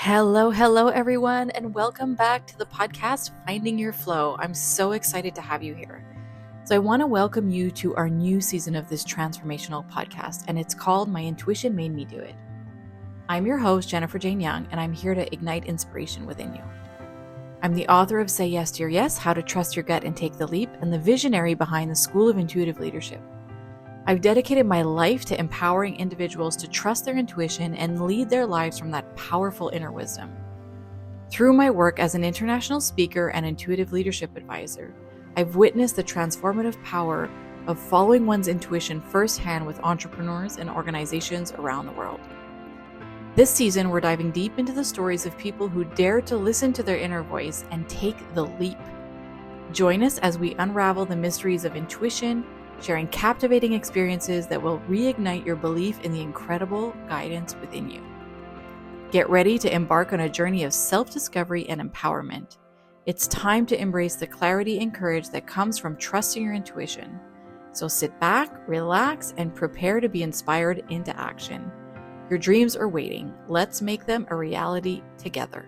Hello, everyone, and welcome back to the podcast, Finding Your Flow. I'm so excited to have you here. So, I want to welcome you to our new season of this transformational podcast, and it's called My Intuition Made Me Do It. I'm your host, Jennifer Jane Young, and I'm here to ignite inspiration within you. I'm the author of Say Yes to Your Yes, How to Trust Your Gut and Take the Leap, and the visionary behind the School of Intuitive Leadership. I've dedicated my life to empowering individuals to trust their intuition and lead their lives from that powerful inner wisdom. Through my work as an international speaker and intuitive leadership advisor, I've witnessed the transformative power of following one's intuition firsthand with entrepreneurs and organizations around the world. This season, we're diving deep into the stories of people who dare to listen to their inner voice and take the leap. Join us as we unravel the mysteries of intuition, sharing captivating experiences that will reignite your belief in the incredible guidance within you. Get ready to embark on a journey of self-discovery and empowerment. It's time to embrace the clarity and courage that comes from trusting your intuition. So sit back, relax, and prepare to be inspired into action. Your dreams are waiting. Let's make them a reality together.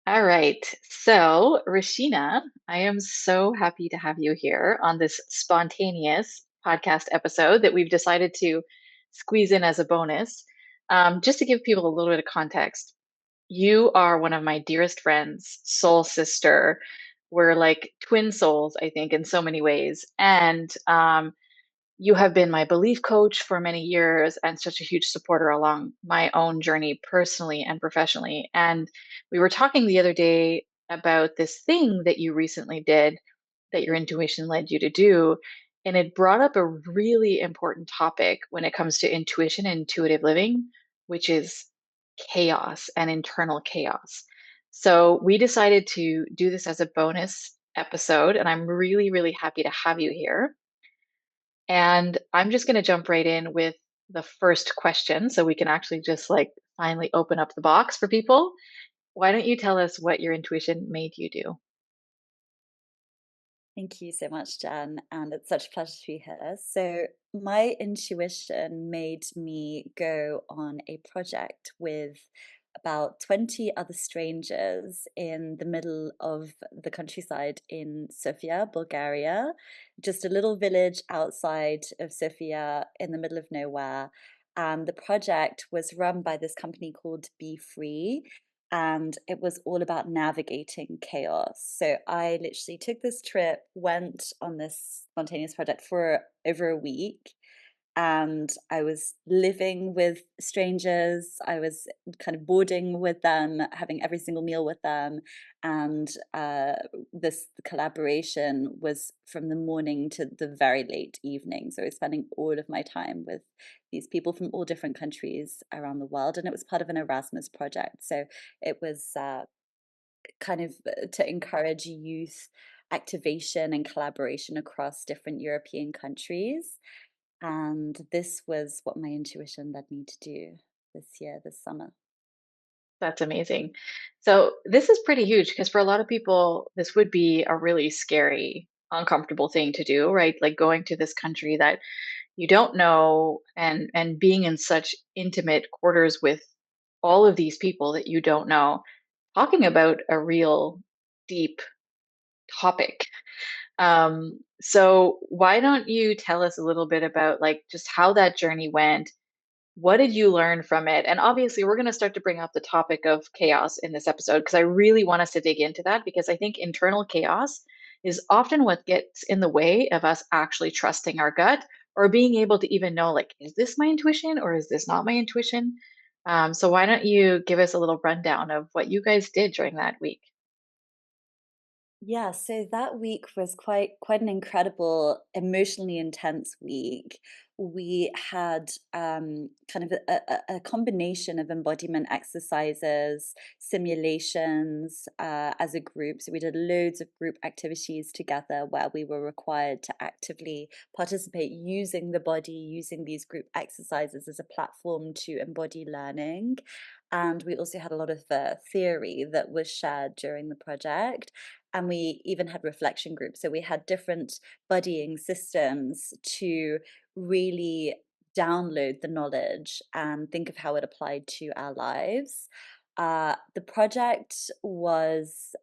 All right. So, Rashina, I am so happy to have you here on this spontaneous podcast episode that we've decided to squeeze in as a bonus. Just to give people a little bit of context, you are one of my dearest friends, soul sister. We're like twin souls, I think, in so many ways. And you have been my belief coach for many years and such a huge supporter along my own journey personally and professionally. And we were talking the other day about this thing that you recently did that your intuition led you to do. And it brought up a really important topic when it comes to intuition and intuitive living, which is chaos and internal chaos. So we decided to do this as a bonus episode. And I'm really, really happy to have you here. And I'm just going to jump right in with the first question so we can actually just like finally open up the box for people. Why don't you tell us what your intuition made you do? Thank you so much, Jen, and it's such a pleasure to be here. So, my intuition made me go on a project with about 20 other strangers in the middle of the countryside in Sofia, Bulgaria, just a little village outside of Sofia in the middle of nowhere. And the project was run by this company called Be Free, and it was all about navigating chaos. So I literally took this trip, went on this spontaneous project for over a week, and I was living with strangers. I was kind of boarding with them, having every single meal with them, and this collaboration was from the morning to the very late evening. So I was spending all of my time with these people from all different countries around the world, and it was part of an Erasmus project. So it was kind of to encourage youth activation and collaboration across different European countries. And this was what my intuition led me to do this year, this summer. That's amazing. So, this is pretty huge because for a lot of people, this would be a really scary, uncomfortable thing to do, right? Like going to this country that you don't know and being in such intimate quarters with all of these people that you don't know, talking about a real deep topic. So why don't you tell us a little bit about like just how that journey went? What did you learn from it? And obviously, we're going to start to bring up the topic of chaos in this episode because I really want us to dig into that because I think internal chaos is often what gets in the way of us actually trusting our gut or being able to even know, like, is this my intuition or is this not my intuition? So why don't you give us a little rundown of what you guys did during that week? Yeah, so that week was quite an incredible, emotionally intense week. We had kind of a combination of embodiment exercises, simulations as a group. So we did loads of group activities together where we were required to actively participate using the body, using these group exercises as a platform to embody learning. And we also had a lot of theory that was shared during the project, and we even had reflection groups. So we had different buddying systems to really download the knowledge and think of how it applied to our lives. The project was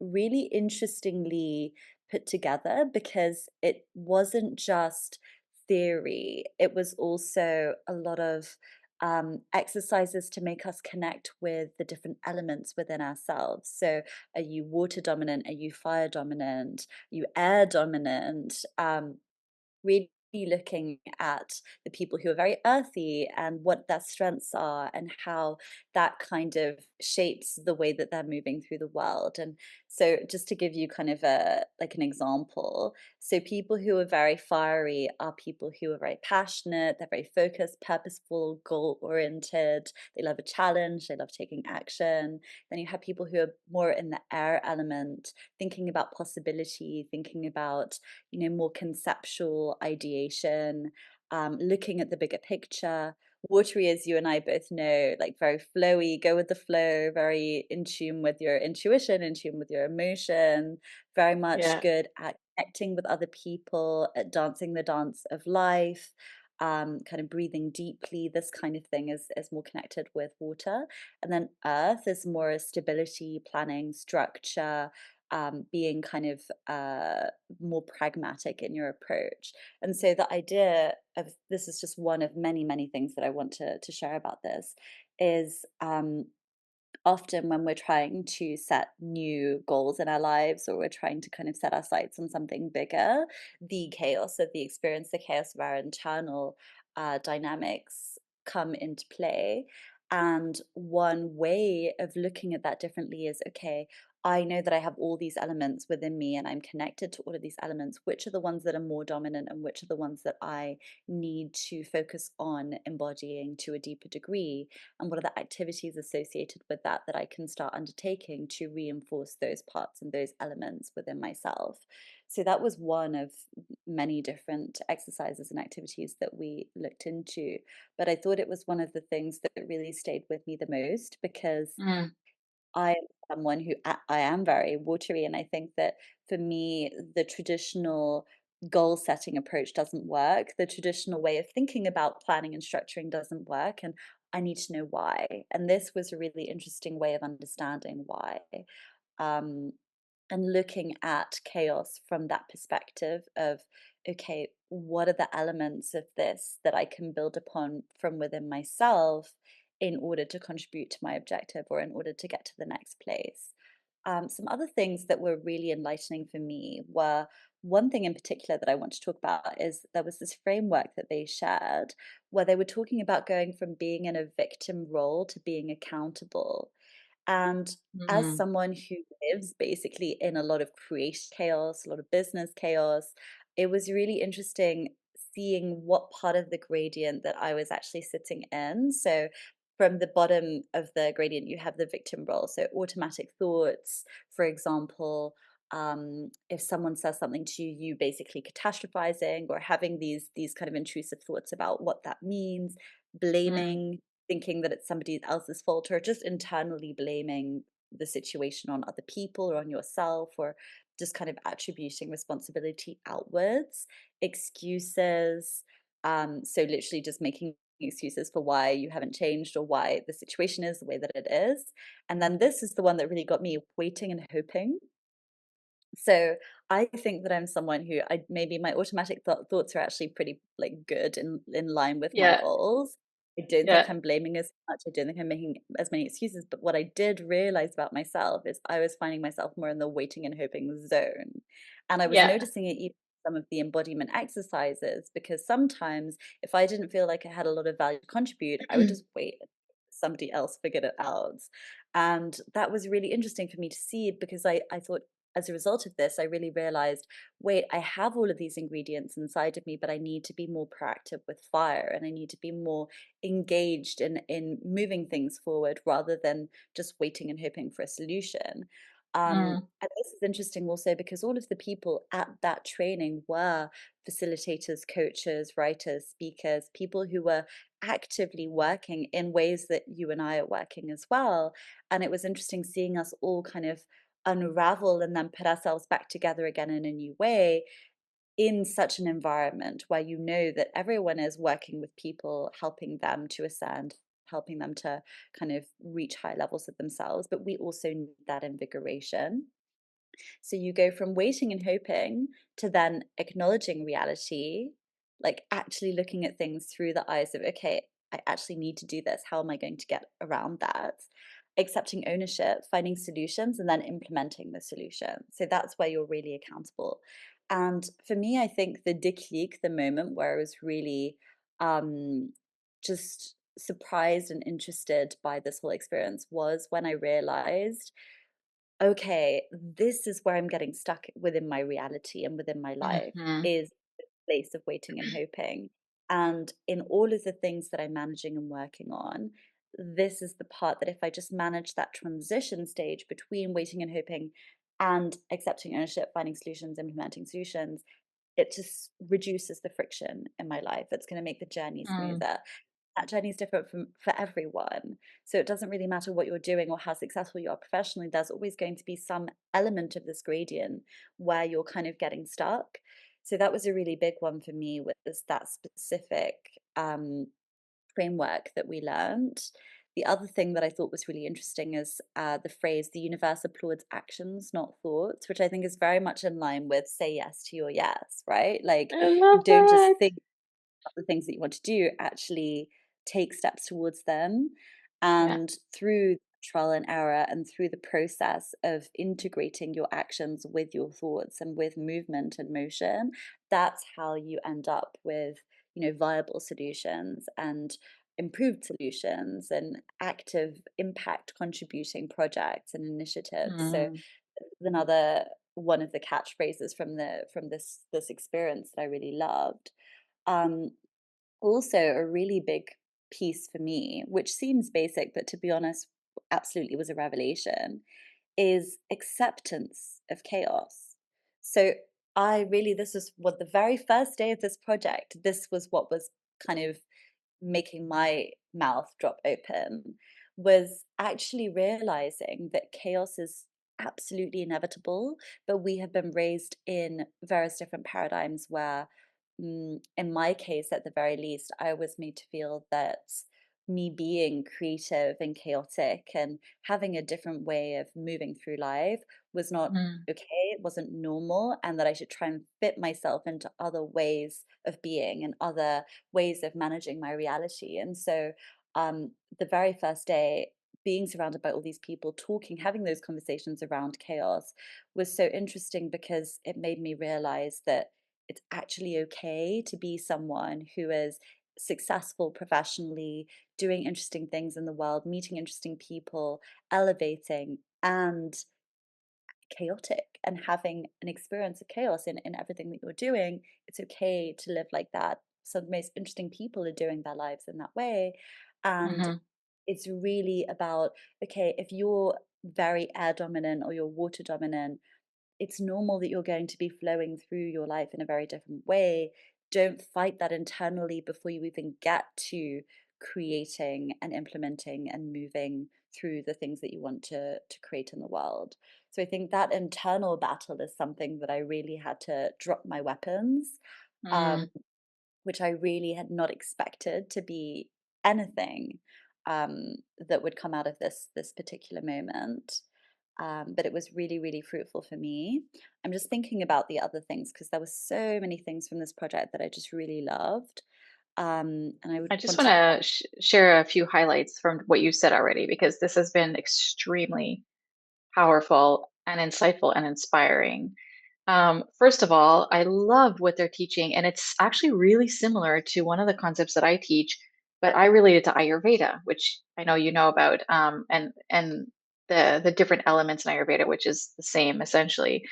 really interestingly put together because it wasn't just theory, it was also a lot of exercises to make us connect with the different elements within ourselves. So, are you water dominant? Are you fire dominant? Are you air dominant? Really looking at the people who are very earthy and what their strengths are and how that kind of shapes the way that they're moving through the world. And so just to give you kind of a like an example, so people who are very fiery are people who are very passionate, they're very focused, purposeful, goal oriented, they love a challenge, they love taking action. Then you have people who are more in the air element, thinking about possibility, thinking about, more conceptual ideation, looking at the bigger picture. Watery, as you and I both know, like very flowy, go with the flow, very in tune with your intuition, in tune with your emotion, very much Yeah. good at connecting with other people, at dancing the dance of life, kind of breathing deeply. This kind of thing is more connected with water. And then earth is more stability, planning, structure, being kind of more pragmatic in your approach. And so the idea of this is just one of many, many things that I want to share about this is often when we're trying to set new goals in our lives or we're trying to kind of set our sights on something bigger, the chaos of the experience, the chaos of our internal dynamics come into play. And one way of looking at that differently is okay, I know that I have all these elements within me and I'm connected to all of these elements. Which are the ones that are more dominant and which are the ones that I need to focus on embodying to a deeper degree? And what are the activities associated with that that I can start undertaking to reinforce those parts and those elements within myself? So that was one of many different exercises and activities that we looked into. But I thought it was one of the things that really stayed with me the most because Mm. I am someone who I am very watery, and I think that for me, the traditional goal setting approach doesn't work. The traditional way of thinking about planning and structuring doesn't work, and I need to know why. And this was a really interesting way of understanding why. Um, and looking at chaos from that perspective of, okay, what are the elements of this that I can build upon from within myself in order to contribute to my objective or in order to get to the next place? Some other things that were really enlightening for me were one thing in particular that I want to talk about is there was this framework that they shared where they were talking about going from being in a victim role to being accountable. And as Mm. someone who lives basically in a lot of creation chaos, a lot of business chaos, it was really interesting seeing what part of the gradient that I was actually sitting in. So, from the bottom of the gradient, you have the victim role. So, automatic thoughts, for example, if someone says something to you, you basically catastrophizing or having these kind of intrusive thoughts about what that means, Mm. blaming, thinking that it's somebody else's fault or just internally blaming the situation on other people or on yourself or just kind of attributing responsibility outwards, excuses, so literally just making excuses for why you haven't changed or why the situation is the way that it is. And then this is the one that really got me, waiting and hoping. So I think that I'm someone who I maybe my automatic thoughts are actually pretty like good in line with my Yeah. goals. I don't think Yeah. I'm blaming as much. I don't think I'm making as many excuses. But what I did realize about myself is I was finding myself more in the waiting and hoping zone. And I was Yeah. noticing it even in some of the embodiment exercises, because sometimes if I didn't feel like I had a lot of value to contribute, I would just wait and somebody else figured it out. And that was really interesting for me to see because I thought as a result of this, I really realized, wait, I have all of these ingredients inside of me, but I need to be more proactive with fire and I need to be more engaged in moving things forward rather than just waiting and hoping for a solution. Mm. And this is interesting also because all of the people at that training were facilitators, coaches, writers, speakers, people who were actively working in ways that you and I are working as well. And it was interesting seeing us all kind of unravel and then put ourselves back together again in a new way in such an environment where you know that everyone is working with people, helping them to ascend, helping them to kind of reach high levels of themselves, but we also need that invigoration. So you go from waiting and hoping to then acknowledging reality, like actually looking at things through the eyes of, okay, I actually need to do this. How am I going to get around that? Accepting ownership, finding solutions, and then implementing the solution. So that's where you're really accountable. And for me, I think the déclic, the moment where I was really um, just surprised and interested by this whole experience was when I realized, okay, this is where I'm getting stuck within my reality and within my life, Mhm. is the place of waiting and hoping. And in all of the things that I'm managing and working on, this is the part that if I just manage that transition stage between waiting and hoping and accepting ownership, finding solutions, implementing solutions, it just reduces the friction in my life. It's going to make the journey Mm. smoother. That journey is different for everyone. So it doesn't really matter what you're doing or how successful you are professionally. There's always going to be some element of this gradient where you're kind of getting stuck. So that was a really big one for me, was that specific framework that we learned. The other thing that I thought was really interesting is the phrase, the universe applauds actions, not thoughts, which I think is very much in line with say yes to your yes, right? Like, I love don't just that. think the things that you want to do, actually take steps towards them. Yeah. And through trial and error and through the process of integrating your actions with your thoughts and with movement and motion, that's how you end up with, viable solutions and improved solutions and active impact contributing projects and initiatives. So Mm. another one of the catchphrases from this experience that I really loved. Um, Also, a really big piece for me, which seems basic, but to be honest, absolutely was a revelation, is acceptance of chaos. So this is what the very first day of this project, this was what was kind of making my mouth drop open, was actually realizing that chaos is absolutely inevitable, but we have been raised in various different paradigms where, in my case, at the very least, I was made to feel that me being creative and chaotic and having a different way of moving through life was not Mm. okay, it wasn't normal, and that I should try and fit myself into other ways of being and other ways of managing my reality. And so, the very first day, being surrounded by all these people talking, having those conversations around chaos was so interesting because it made me realize that it's actually okay to be someone who is successful professionally, doing interesting things in the world, meeting interesting people, elevating, and chaotic and having an experience of chaos in everything that you're doing. It's okay to live like that. Some of the most interesting people are doing their lives in that way. And Mhm. it's really about, okay, if you're very air dominant or you're water dominant, it's normal that you're going to be flowing through your life in a very different way. Don't fight that internally before you even get to creating and implementing and moving through the things that you want to create in the world. So I think that internal battle is something that I really had to drop my weapons, um, Mm. which I really had not expected to be anything that would come out of this particular moment. But it was really, really fruitful for me. I'm just thinking about the other things because there were so many things from this project that I just really loved. And I would I just want want to. to share a few highlights from what you said already, because this has been extremely powerful and insightful and inspiring. First of all, I love what they're teaching, and it's actually really similar to one of the concepts that I teach, but I relate it to Ayurveda, which I know you know about, and the different elements in Ayurveda, which is the same essentially,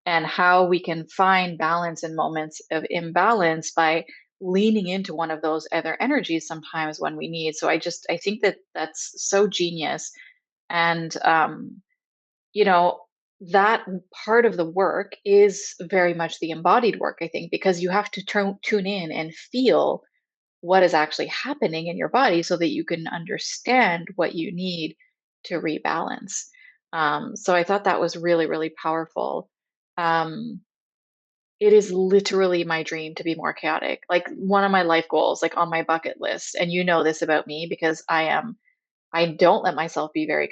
and how we can find balance in moments of imbalance by leaning into one of those other energies sometimes when we need. So I think that that's so genius, and you know, that part of the work is very much the embodied work, I think, because you have to tune in and feel what is actually happening in your body so that you can understand what you need to rebalance. So I thought that was really, really powerful. Um, it is literally my dream to be more chaotic. Like one of my life goals, like on my bucket list. And you know this about me because I don't let myself be very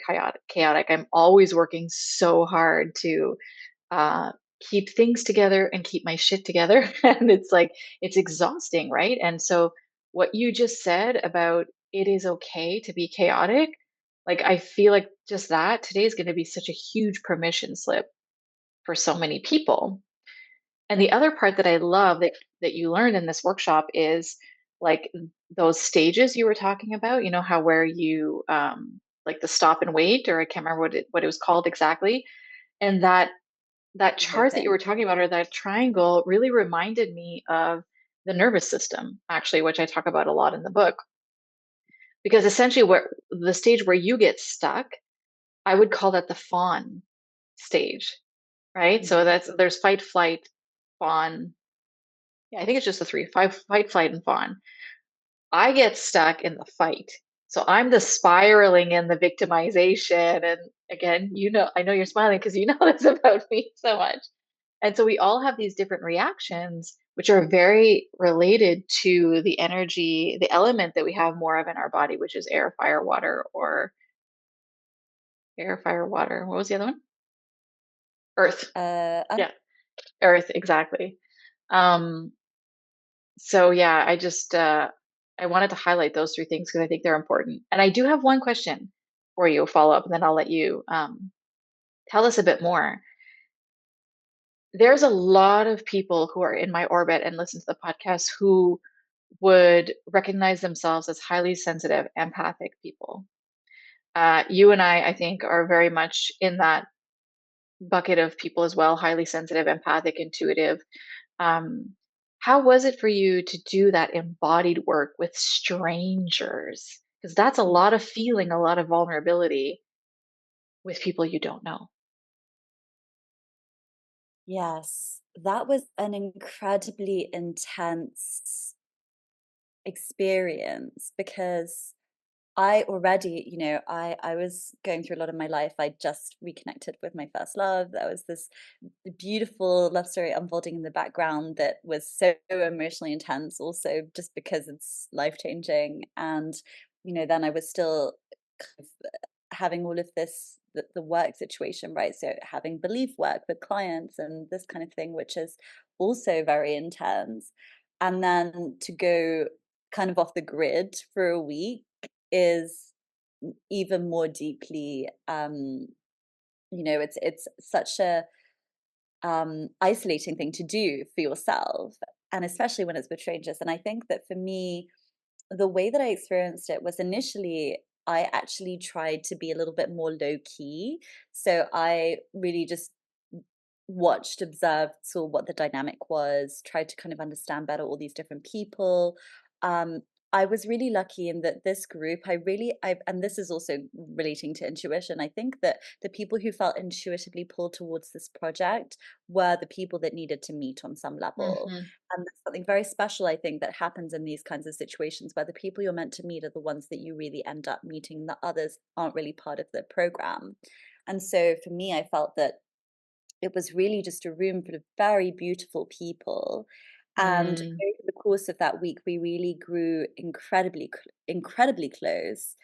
chaotic. I'm always working so hard to uh, keep things together and keep my shit together. And it's like, it's exhausting, right? And so, what you just said about it is okay to be chaotic, like, I feel like just that today is going to be such a huge permission slip for so many people. And the other part that I love that you learned in this workshop is like those stages you were talking about, you know, how where you like the stop and wait, or I can't remember what it was called exactly. And that Whole chart that you thing. were talking about, or that triangle, really reminded me of the nervous system, actually, which I talk about a lot in the book. Because essentially, where the stage where you get stuck, I would call that the fawn stage, right? So Mhm. there's fight, flight, fawn. Yeah, I think it's just the three: fight, flight, and fawn. I get stuck in the fight. So I'm the spiraling and the victimization. And again, you know, I know you're smiling because you know this about me so much. And so we all have these different reactions, which are very related to the energy, the element that we have more of in our body, which is air, fire, water, or air, fire, water. What was the other one? Earth. And Yeah, earth, exactly. Um, so yeah, I wanted to highlight those three things because I think they're important. And I do have one question for you, follow up, and then I'll let you tell us a bit more. There's a lot of people who are in my orbit and listen to the podcast who would recognize themselves as highly sensitive, empathic people. You and I think, are very much in that bucket of people as well, highly sensitive, empathic, intuitive. Um, how was it for you to do that embodied work with strangers? Because that's a lot of feeling, a lot of vulnerability with people you don't know. yes, that was an incredibly intense experience because I already, I was going through a lot of my life. I just reconnected with my first love. There was this beautiful love story unfolding in the background that was so emotionally intense, also just because it's life changing. And, then I was still kind of having all of this, the work situation, right? So having belief work with clients and this kind of thing, which is also very intense. And then to go kind of off the grid for a week is even more deeply it's such a isolating thing to do for yourself, and especially when it's with strangers. And I think that for me, the way that I experienced it was initially I actually tried to be a little bit more low key. So I really just watched, observed, saw what the dynamic was, tried to kind of understand better all these different people. Um, I was really lucky in that this group, and this is also relating to intuition. I think that the people who felt intuitively pulled towards this project were the people that needed to meet on some level. Hmm. And there's something very special, I think, that happens in these kinds of situations where the people you're meant to meet are the ones that you really end up meeting, the others aren't really part of the program. And so for me, I felt that it was really just a room full of very beautiful people. And Mm, over the course of that week, we really grew incredibly close,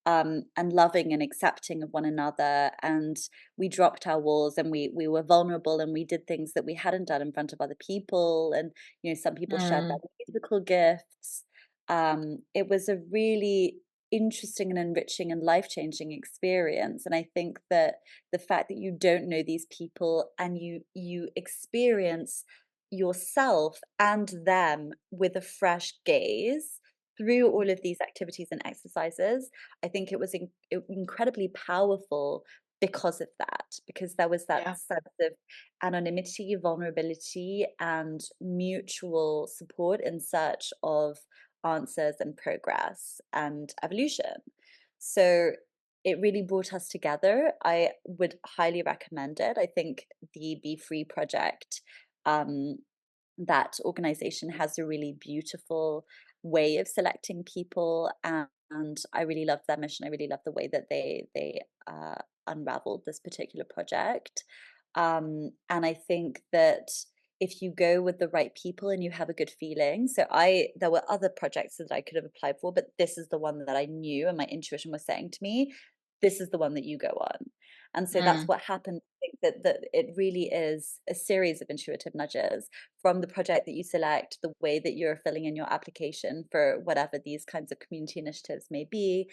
and loving and accepting of one another. And we dropped our walls, and we were vulnerable, and we did things that we hadn't done in front of other people. And, some people shared their mm, musical gifts. It was a really interesting and enriching and life-changing experience. And I think that the fact that you don't know these people and you experience yourself and them with a fresh gaze through all of these activities and exercises, I think it was incredibly powerful because of that, because there was that yeah. sense of anonymity, vulnerability, and mutual support in search of answers and progress and evolution. So it really brought us together. I would highly recommend it. I think the Be Free project, um, that organization has a really beautiful way of selecting people, and I really love their mission. I really love the way that they unraveled this particular project. And I think that if you go with the right people and you have a good feeling. So there were other projects that I could have applied for, but this is the one that I knew and my intuition was saying to me, this is the one that you go on. And so that's Mm, what happened. I think that it really is a series of intuitive nudges from the project that you select, the way that you're filling in your application for whatever these kinds of community initiatives may be,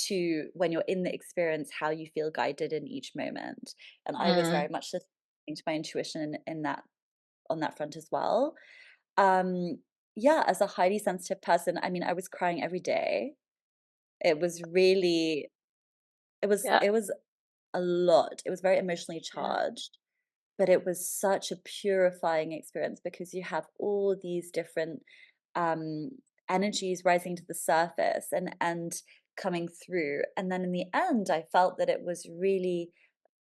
to when you're in the experience, how you feel guided in each moment. And I was very mm, much listening to my intuition in that on that front as well. Um, yeah, as a highly sensitive person, I mean, I was crying every day. It was really, yeah, it was a lot. It was very emotionally yeah. charged, but it was such a purifying experience because you have all these different um, energies rising to the surface and coming through. And then in the end, I felt that it was really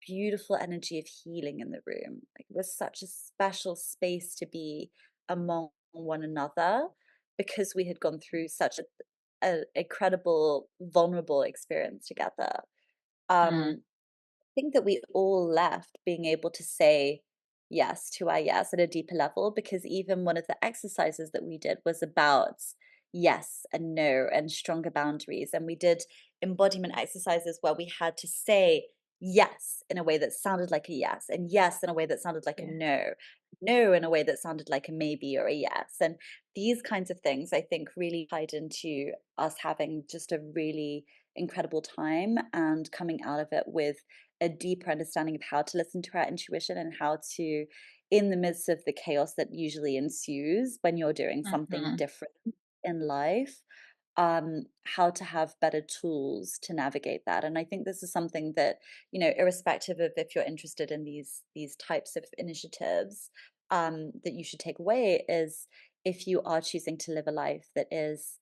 beautiful energy of healing in the room. Like it was such a special space to be among one another because we had gone through such a incredible, vulnerable experience together. Mm, Um, think that we all left being able to say yes to our yes at a deeper level because even one of the exercises that we did was about yes and no and stronger boundaries. And we did embodiment exercises where we had to say yes in a way that sounded like a yes, and yes in a way that sounded like a yeah, no, no in a way that sounded like a maybe or a yes. And these kinds of things, I think, really tied into us having just a really incredible time and coming out of it with a deeper understanding of how to listen to our intuition and how to, in the midst of the chaos that usually ensues when you're doing something mhm, different in life, how to have better tools to navigate that. And I think this is something that, irrespective of if you're interested in these types of initiatives, that you should take away is if you are choosing to live a life that is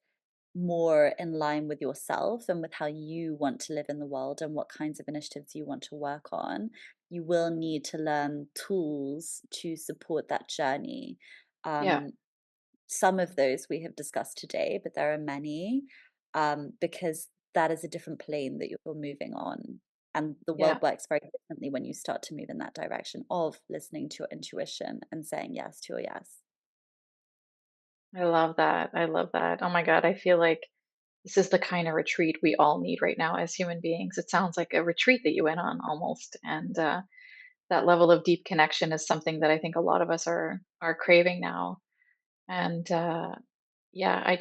more in line with yourself and with how you want to live in the world and what kinds of initiatives you want to work on, you will need to learn tools to support that journey. yeah, Um, some of those we have discussed today, but there are many, because that is a different plane that you're moving on. And the yeah. world works very differently when you start to move in that direction of listening to your intuition and saying yes to your yes. I love that. I love that. Oh my God, I feel like this is the kind of retreat we all need right now as human beings. It sounds like a retreat that you went on almost, and that level of deep connection is something that I think a lot of us are craving now. And yeah,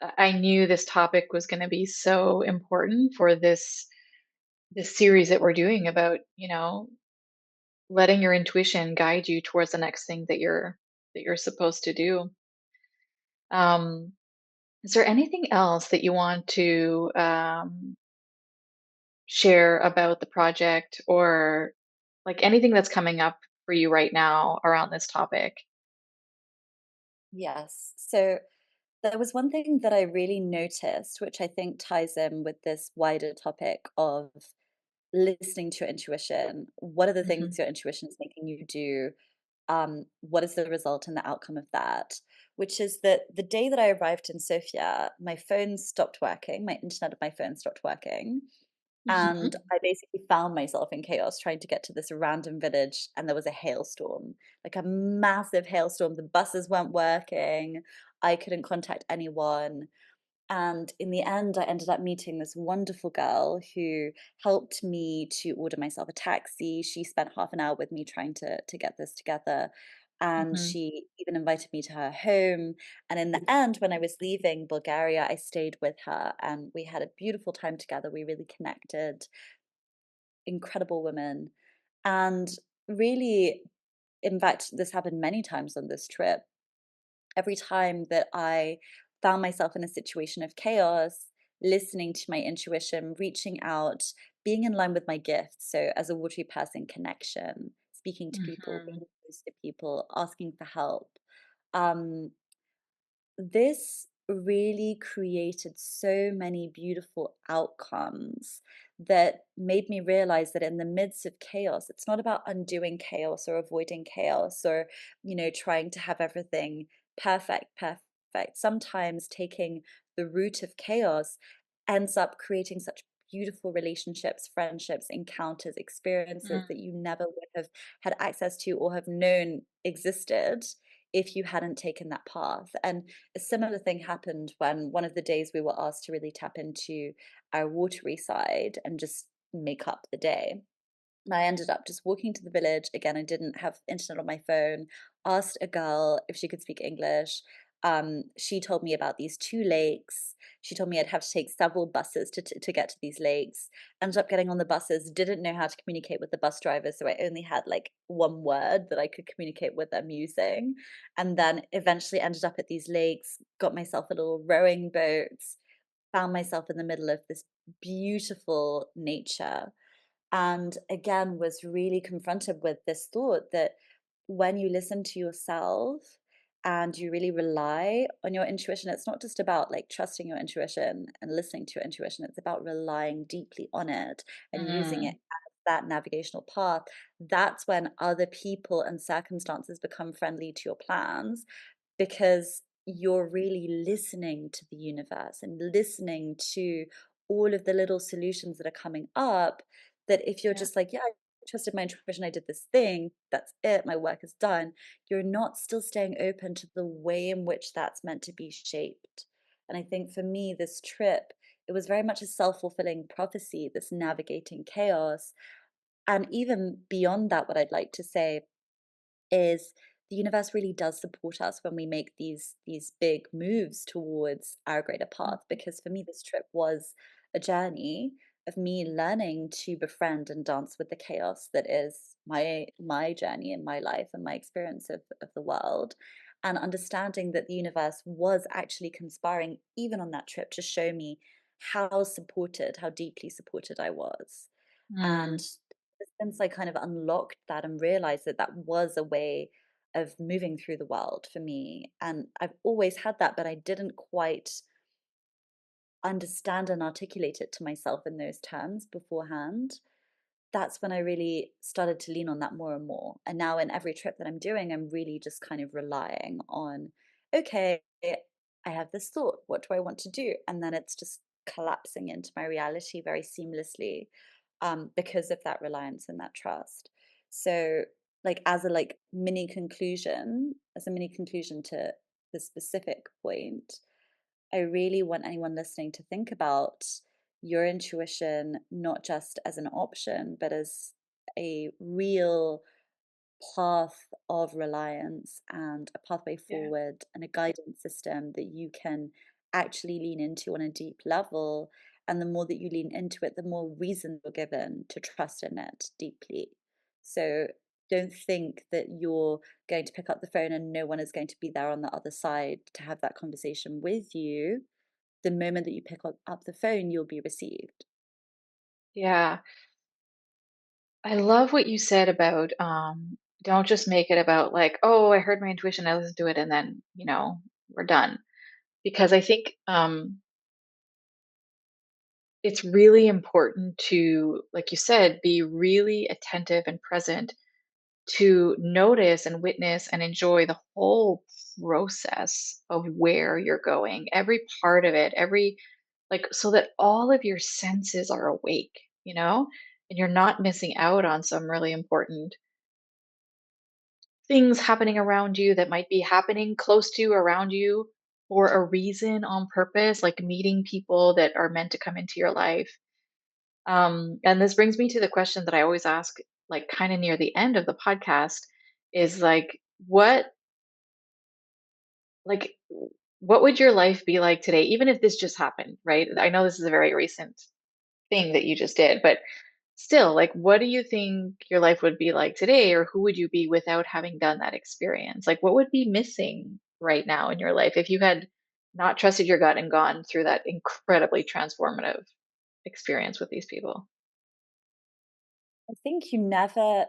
I knew this topic was going to be so important for this series that we're doing about, letting your intuition guide you towards the next thing that you're supposed to do. Um, is there anything else that you want to share about the project, or like anything that's coming up for you right now around this topic? Yes. So there was one thing that I really noticed, which I think ties in with this wider topic of listening to your intuition. What are the Hmm. things your intuition is making you do? What is the result and the outcome of that? Which is that the day that I arrived in Sofia, my phone stopped working, my internet of my phone stopped working. And Hmm. I basically found myself in chaos trying to get to this random village, and there was a hailstorm, like a massive hailstorm. The buses weren't working. I couldn't contact anyone. And in the end, I ended up meeting this wonderful girl who helped me to order myself a taxi. She spent half an hour with me trying to get this together. And Hmm. she even invited me to her home. And in the end, when I was leaving Bulgaria, I stayed with her and we had a beautiful time together. We really connected. Incredible woman. And really, in fact, this happened many times on this trip. Every time that I found myself in a situation of chaos, listening to my intuition, reaching out, being in line with my gifts. So, as a watery person, connection, speaking to people, Hmm. being close to people, asking for help. Um, this really created so many beautiful outcomes that made me realize that in the midst of chaos, it's not about undoing chaos or avoiding chaos or, trying to have everything perfect. Sometimes taking the root of chaos ends up creating such beautiful relationships, friendships, encounters, experiences Mm. that you never would have had access to or have known existed if you hadn't taken that path. And a similar thing happened when one of the days we were asked to really tap into our watery side and just make up the day. And I ended up just walking to the village. Again, I didn't have internet on my phone. Asked a girl if she could speak English. She told me about these two lakes. She told me I'd have to take several buses to get to these lakes. Ended up getting on the buses, didn't know how to communicate with the bus driver, so I only had like one word that I could communicate with them using. And then eventually ended up at these lakes, got myself a little rowing boat, found myself in the middle of this beautiful nature, and again was really confronted with this thought that when you listen to yourself and you really rely on your intuition, it's not just about like trusting your intuition and listening to your intuition, it's about relying deeply on it and using it Mm. as that navigational path. That's when other people and circumstances become friendly to your plans, because you're really listening to the universe and listening to all of the little solutions that are coming up. That if you're Yeah. just like, yeah, I trusted my intuition, I did this thing, that's it, my work is done, you're not still staying open to the way in which that's meant to be shaped. And I think for me, this trip, it was very much a self-fulfilling prophecy, this navigating chaos. And even beyond that, what I'd like to say is the universe really does support us when we make these big moves towards our greater path. Mhm. Because for me, this trip was a journey of me learning to befriend and dance with the chaos that is my journey in my life and my experience of the world, and understanding that the universe was actually conspiring even on that trip to show me how supported, how deeply supported I was. And Mm. since I kind of unlocked that and realized that that was a way of moving through the world for me, and I've always had that, but I didn't quite understand and articulate it to myself in those terms beforehand. That's when I really started to lean on that more and more. And now in every trip that I'm doing, I'm really just kind of relying on, okay, I have this thought. What do I want to do? And then it's just collapsing into my reality very seamlessly, because of that reliance and that trust. So, like as a mini conclusion to the specific point, I really want anyone listening to think about your intuition not just as an option, but as a real path of reliance and a pathway Yeah. forward and a guidance system that you can actually lean into on a deep level. And the more that you lean into it, the more reason you're given to trust in it deeply. So don't think that you're going to pick up the phone and no one is going to be there on the other side to have that conversation with you. The moment that you pick up the phone, you'll be received. Yeah. I love what you said about don't just make it about like, oh, I heard my intuition, I listened to it, and then, we're done. Because I think it's really important to, like you said, be really attentive and present to notice and witness and enjoy the whole process of where you're going, every part of it, every like so that all of your senses are awake, and you're not missing out on some really important things happening around you that might be happening close to around you for a reason on purpose, like meeting people that are meant to come into your life. And this brings me to the question that I always ask, like kind of near the end of the podcast, is like, like, what would your life be like today, even if this just happened, right? I know this is a very recent thing that you just did, but still, like, what do you think your life would be like today, or who would you be without having done that experience? Like, what would be missing right now in your life if you had not trusted your gut and gone through that incredibly transformative experience with these people? I think you never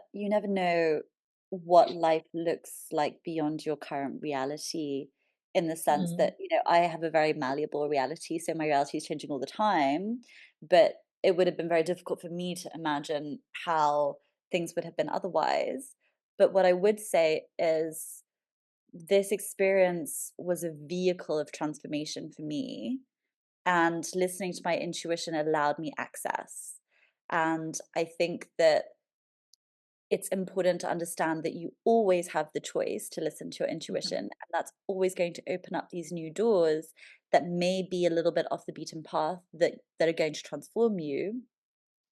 know what life looks like beyond your current reality, in the sense Mm. that, I have a very malleable reality, so my reality is changing all the time, but it would have been very difficult for me to imagine how things would have been otherwise. But what I would say is this experience was a vehicle of transformation for me. and listening to my intuition allowed me access. And I think that it's important to understand that you always have the choice to listen to your Mhm. intuition, and that's always going to open up these new doors that may be a little bit off the beaten path, that are going to transform you,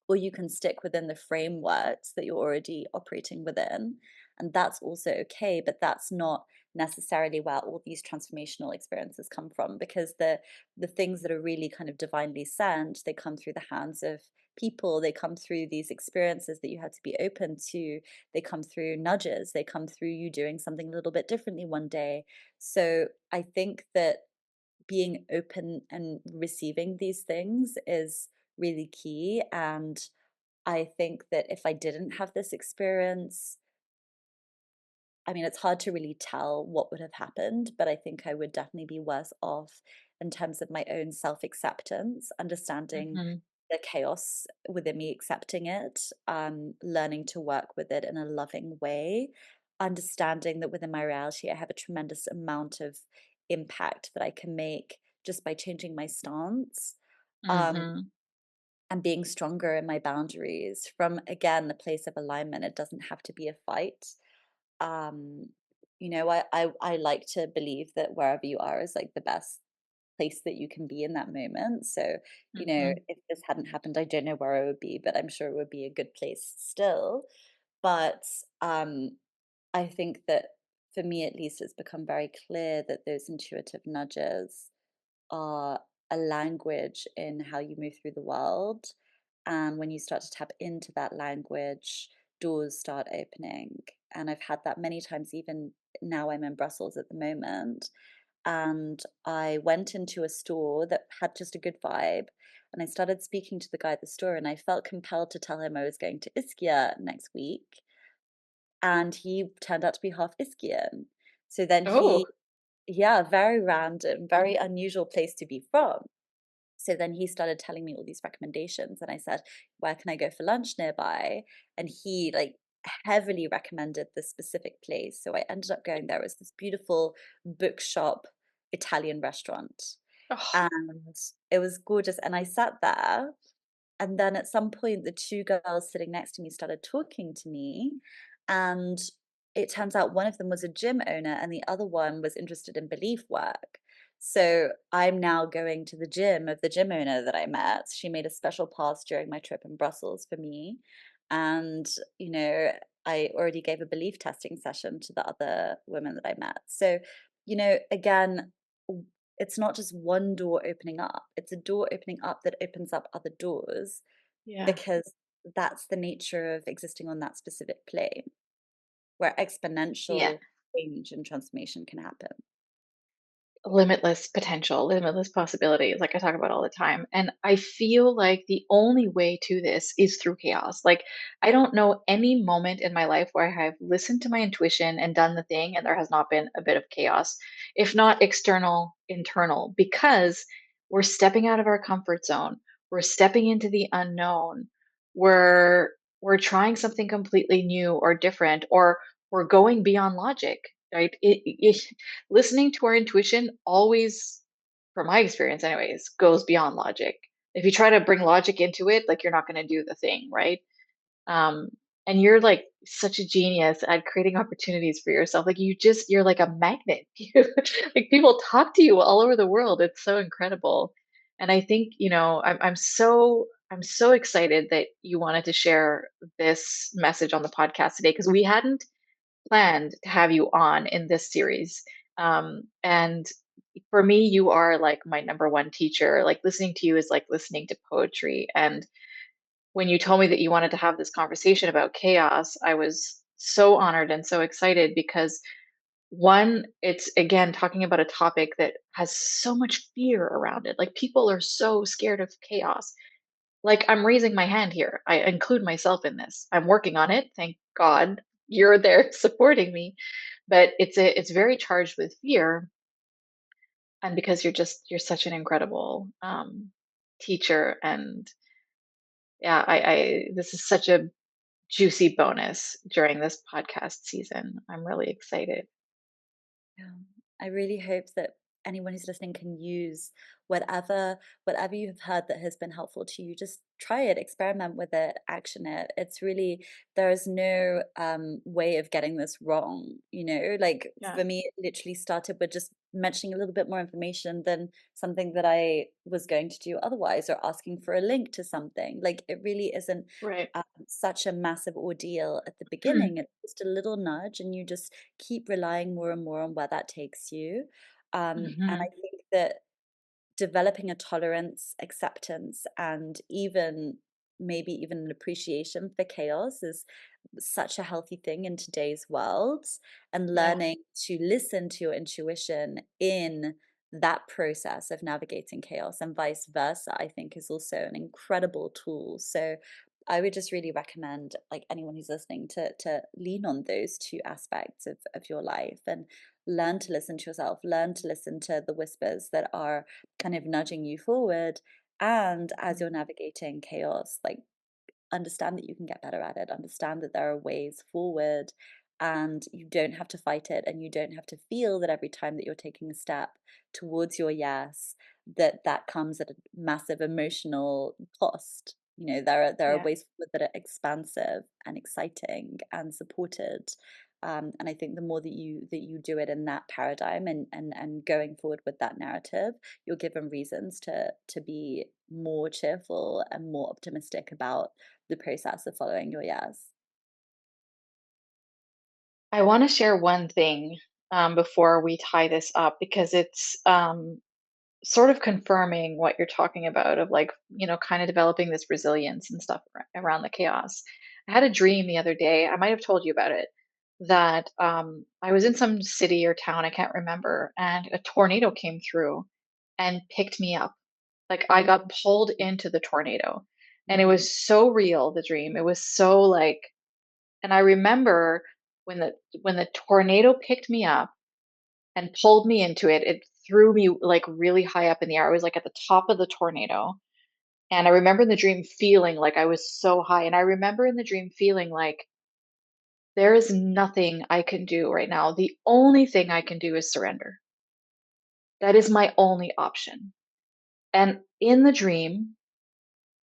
or you can stick within the frameworks that you're already operating within. And that's also okay, but that's not necessarily where all these transformational experiences come from, because the things that are really kind of divinely sent, they come through the hands of people, they come through these experiences that you have to be open to, they come through nudges, they come through you doing something a little bit differently one day. So I think that being open and receiving these things is really key. And I think that if I didn't have this experience, I mean, it's hard to really tell what would have happened, but I think I would definitely be worse off in terms of my own self acceptance, understanding Mhm. the chaos within me, accepting it, learning to work with it in a loving way, understanding that within my reality, I have a tremendous amount of impact that I can make just by changing my stance. Um, Mhm. and being stronger in my boundaries from, again, the place of alignment. It doesn't have to be a fight. um I like to believe that wherever you are is like the best place that you can be in that moment. So Mhm. if this hadn't happened, I don't know where I would be, but I'm sure it would be a good place still. But I think that for me at least, it's become very clear that those intuitive nudges are a language in how you move through the world. And when you start to tap into that language, doors start opening. And I've had that many times, even now I'm in Brussels at the moment. And I went into a store that had just a good vibe. And I started speaking to the guy at the store, and I felt compelled to tell him I was going to Ischia next week. And he turned out to be half Iskian. So then Oh. yeah, very random, very unusual place to be from. So then he started telling me all these recommendations, and I said, "Where can I go for lunch nearby?" And he like heavily recommended this specific place. So I ended up going there. It was this beautiful bookshop Italian restaurant, Oh. and it was gorgeous. And I sat there, and then at some point, the two girls sitting next to me started talking to me. And it turns out one of them was a gym owner and the other one was interested in belief work. So I'm now going to the gym of the gym owner that I met. She made a special pass during my trip in Brussels for me. And, you know, I already gave a belief testing session to the other women that I met. So, again, it's not just one door opening up, it's a door opening up that opens up other doors, Yeah. because that's the nature of existing on that specific plane where Yeah. exponential change and transformation can happen. Limitless potential, limitless possibilities, like I talk about all the time. And I feel like the only way to this is through chaos. Like, I don't know any moment in my life where I have listened to my intuition and done the thing, and there has not been a bit of chaos, if not external, internal, because we're stepping out of our comfort zone. We're stepping into the unknown. We're we're trying something completely new or different, or we're going beyond logic, right? Listening to our intuition always, from my experience anyways, goes beyond logic. If you try to bring logic into it, like, you're not going to do the thing, right? um and you're like such a genius at creating opportunities for yourself. Like, you're like a magnet. Like, people talk to you all over the world. It's so incredible. And I think, I'm so excited that you wanted to share this message on the podcast today, because we hadn't planned to have you on in this series. And for me, you are like my number one teacher. Like, listening to you is like listening to poetry. And when you told me that you wanted to have this conversation about chaos, I was so honored and so excited because, one, it's again talking about a topic that has so much fear around it. Like, people are so scared of chaos. Like, I'm raising my hand here. I include myself in this. I'm working on it. Thank God you're there supporting me. But it's very charged with fear, and because you're such an incredible teacher. And yeah, I this is such a juicy bonus during this podcast season. I'm really excited. Yeah. I really hope that anyone who's listening can use whatever you have heard that has been helpful to you. Just try it, experiment with it, action it. It's really, there is no way of getting this wrong, you know? Like Yeah. for me, it literally started with just mentioning a little bit more information than something that I was going to do otherwise, or asking for a link to something. Like it really isn't Right. such a massive ordeal at the beginning. It's just a little nudge, and you just keep relying more and more on where that takes you. And I Hmm. think that developing a tolerance, acceptance, and even maybe even an appreciation for chaos is such a healthy thing in today's world. And Yeah. learning to listen to your intuition in that process of navigating chaos and vice versa, I think is also an incredible tool. So I would just really recommend like anyone who's listening to lean on those two aspects of your life and learn to listen to yourself, learn to listen to the whispers that are kind of nudging you forward. And as you're navigating chaos, like understand that you can get better at it, understand that there are ways forward, and you don't have to fight it, and you don't have to feel that every time that you're taking a step towards your yes, that that comes at a massive emotional cost. You know, there are Yeah. ways forward that are expansive and exciting and supported. And I think the more that you do it in that paradigm, and going forward with that narrative, you're given reasons to be more cheerful and more optimistic about the process of following your yes. I want to share one thing before we tie this up because it's sort of confirming what you're talking about of like, kind of developing this resilience and stuff around the chaos. I had a dream the other day. I might have told you about it that I was in some city or town, I can't remember, and a tornado came through and picked me up. Like I Mm, got pulled into the tornado. And it mhm, was so real, the dream. It was so like, and I remember when the tornado picked me up and pulled me into it, it threw me like really high up in the air. I was like at the top of the tornado. And I remember in the dream feeling like I was so high. And I remember in the dream feeling like there is nothing I can do right now. The only thing I can do is surrender. That is my only option. And in the dream,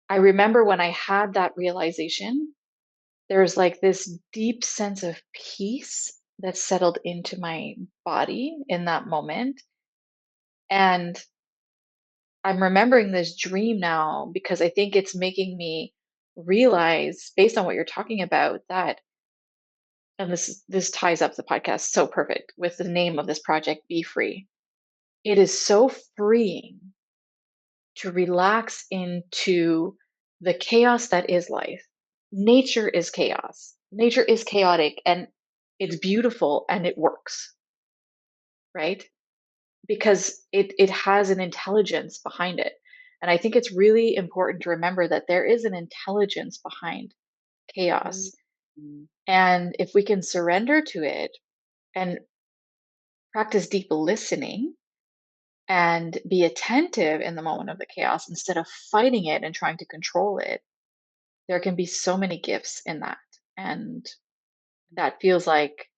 I remember when I had that realization, there's like this deep sense of peace that settled into my body in that moment. And I'm remembering this dream now because I think it's making me realize, based on what you're talking about, that, and this ties up the podcast so perfect with the name of this project, Be Free. It is so freeing to relax into the chaos that is life. Nature is chaos. Nature is chaotic and it's beautiful and it works, right? Because it has an intelligence behind it. And I think it's really important to remember that there is an intelligence behind mm, chaos. mm, And if we can surrender to it and practice deep listening and be attentive in the moment of the chaos instead of fighting it and trying to control it, there can be so many gifts in that. And that feels like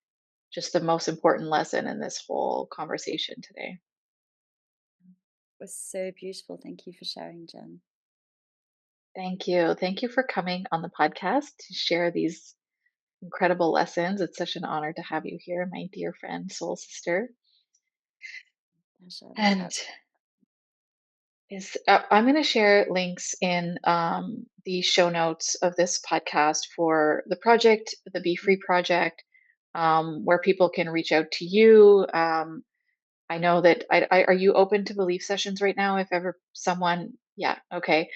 just the most important lesson in this whole conversation today. it was so beautiful. Thank you for sharing, Jen. Thank you. Thank you for coming on the podcast to share these incredible lessons. It's such an honor to have you here, my dear friend, soul sister. Pleasure. And I'm going to share links in the show notes of this podcast for the project, the Be Free project, where people can reach out to you. I know that are you open to belief sessions right now? If ever someone, yeah, okay.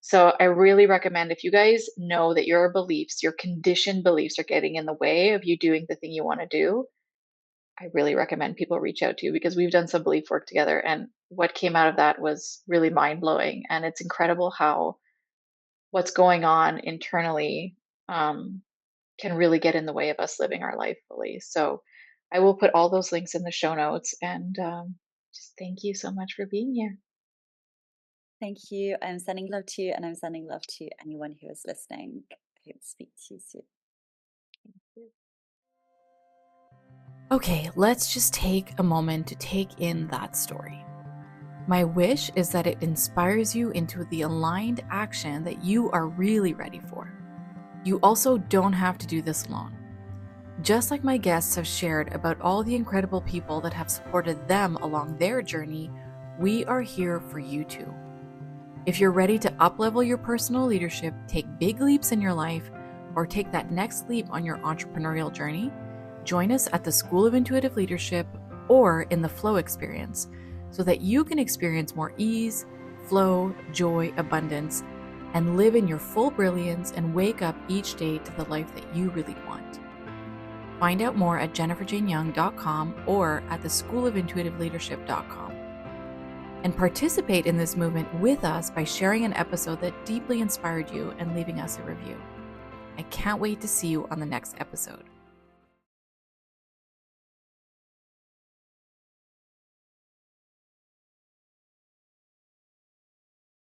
So I really recommend if you guys know that your beliefs, your conditioned beliefs are getting in the way of you doing the thing you want to do, I really recommend people reach out to you because we've done some belief work together and what came out of that was really mind blowing. And it's incredible how what's going on internally um, can really get in the way of us living our life fully. So I will put all those links in the show notes and just thank you so much for being here. Thank you. I'm sending love to you, and I'm sending love to anyone who is listening. I hope to speak to you soon. Okay, let's just take a moment to take in that story. My wish is that it inspires you into the aligned action that you are really ready for. You also don't have to do this alone. Just like my guests have shared about all the incredible people that have supported them along their journey, we are here for you too. If you're ready to uplevel your personal leadership, take big leaps in your life, or take that next leap on your entrepreneurial journey, join us at the School of Intuitive Leadership or in the Flow Experience so that you can experience more ease, flow, joy, abundance, and live in your full brilliance and wake up each day to the life that you really want. Find out more at jenniferjaneyoung.com or at theschoolofintuitiveleadership.com. And participate in this movement with us by sharing an episode that deeply inspired you and leaving us a review. I can't wait to see you on the next episode.